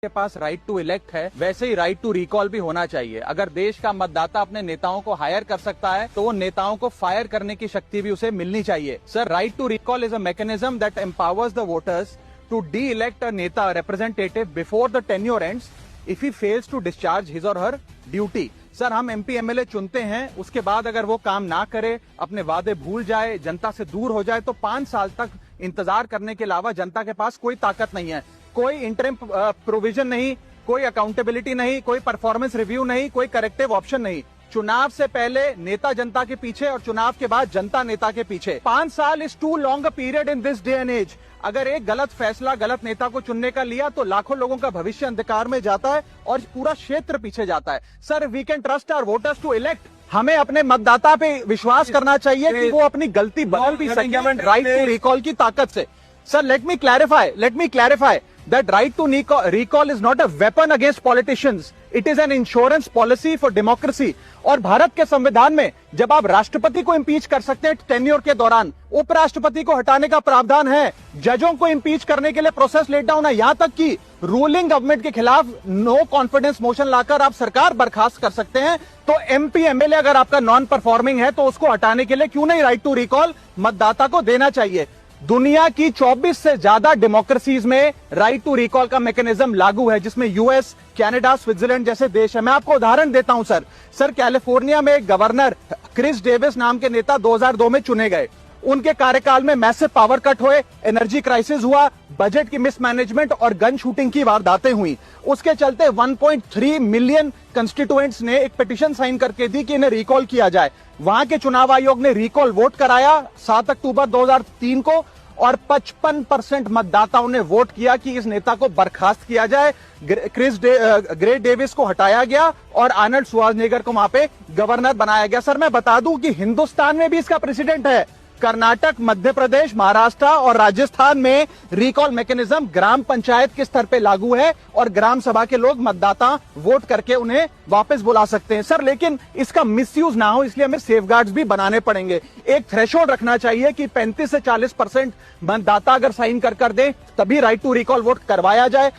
के पास right to elect है, वैसे ही राइट टू रिकॉल भी होना चाहिए। अगर देश का मतदाता अपने नेताओं को हायर कर सकता है तो वो नेताओं को फायर करने की शक्ति भी उसे मिलनी चाहिए। Sir, right to recall is a mechanism that empowers the voters to de elect a neta representative before the tenure ends if he fails to discharge his or her duty. Sir, हम MP MLA चुनते हैं, उसके बाद अगर वो काम ना करे, अपने वादे भूल जाए, जनता से दूर हो जाए तो 5 साल तक इंतजार करने के अलावा जनता के पास कोई ताकत नहीं है। कोई इंटरिम प्रोविजन नहीं, कोई अकाउंटेबिलिटी नहीं, कोई परफॉर्मेंस रिव्यू नहीं, कोई करेक्टिव ऑप्शन नहीं। चुनाव से पहले नेता जनता के पीछे और चुनाव के बाद जनता नेता के पीछे। 5 साल is too long a period in this day and age. अगर एक गलत फैसला गलत नेता को चुनने का लिया तो लाखों लोगों का भविष्य अंधकार में जाता है और पूरा क्षेत्र पीछे जाता है। Sir, we can trust our voters to elect. हमें अपने मतदाता पे विश्वास करना चाहिए कि वो अपनी गलती बदल भी सकें राइट टू रिकॉल की ताकत से। Sir, let me clarify that right to recall is not a weapon against politicians. It is an insurance policy for democracy. और भारत के संविधान में जब आप राष्ट्रपति को इम्पीच कर सकते हैं टेन्योर के दौरान, उपराष्ट्रपति को हटाने का प्रावधान है, जजों को इम्पीच करने के लिए प्रोसेस लेट डाउन है, यहां तक कि रूलिंग गवर्नमेंट के खिलाफ नो कॉन्फिडेंस मोशन लाकर आप सरकार बर्खास्त कर सकते हैं। तो एमपी एमएलए अगर आपका नॉन परफॉर्मिंग है तो उसको हटाने के लिए क्यों नहीं राइट टू रिकॉल मतदाता को देना चाहिए। दुनिया की 24 से ज्यादा डेमोक्रेसीज में राइट टू रिकॉल का मैकेनिज्म लागू है, जिसमें यूएस, कनाडा, स्विट्जरलैंड जैसे देश है। मैं आपको उदाहरण देता हूं सर, कैलिफोर्निया में एक गवर्नर क्रिस डेविस नाम के नेता 2002 में चुने गए। उनके कार्यकाल में मैसिव पावर कट हुए, एनर्जी क्राइसिस हुआ, बजट की मिसमैनेजमेंट और गन शूटिंग की वारदातें हुई। उसके चलते 1.3 मिलियन कंस्टिट्यूएंट्स ने एक पिटीशन साइन करके दी कि इन्हें रिकॉल किया जाए। वहां के चुनाव आयोग ने रिकॉल वोट कराया 7 अक्टूबर 2003 को और 55% मतदाताओं ने वोट किया कि इस नेता को बर्खास्त किया जाए। ग्रे डेविस को हटाया गया और आर्नल्ड श्वार्ज़नेगर को वहां पे गवर्नर बनाया गया। सर, मैं बता दूं कि हिंदुस्तान में भी इसका प्रेसिडेंट है। कर्नाटक, मध्य प्रदेश, महाराष्ट्र और राजस्थान में रिकॉल मैकेनिज्म ग्राम पंचायत के स्तर पे लागू है और ग्राम सभा के लोग मतदाता वोट करके उन्हें वापस बुला सकते हैं। सर, लेकिन इसका मिसयूज ना हो इसलिए हमें सेफगार्ड्स भी बनाने पड़ेंगे। एक थ्रेशोल्ड रखना चाहिए कि 35 से 40% मतदाता अगर साइन कर दे तभी राइट टू रिकॉल वोट करवाया जाए।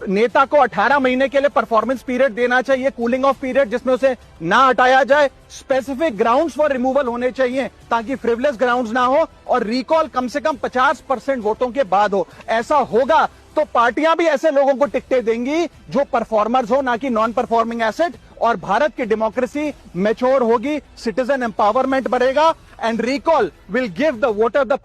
नेता को 18 महीने के लिए परफॉर्मेंस पीरियड देना चाहिए, कूलिंग ऑफ पीरियड, जिसमें उसे ना हटाया जाए। स्पेसिफिक ग्राउंड्स फॉर रिमूवल होने चाहिए ताकि फ्रिवलेस ग्राउंड्स ना हो और रिकॉल कम से कम 50% वोटों के बाद हो। ऐसा होगा तो पार्टियां भी ऐसे लोगों को टिकटें देंगी जो परफॉर्मर्स हो, ना कि नॉन परफॉर्मिंग एसेट, और भारत की डेमोक्रेसी मैच्योर होगी, सिटीजन एम्पावरमेंट बढ़ेगा and recall will give the voter the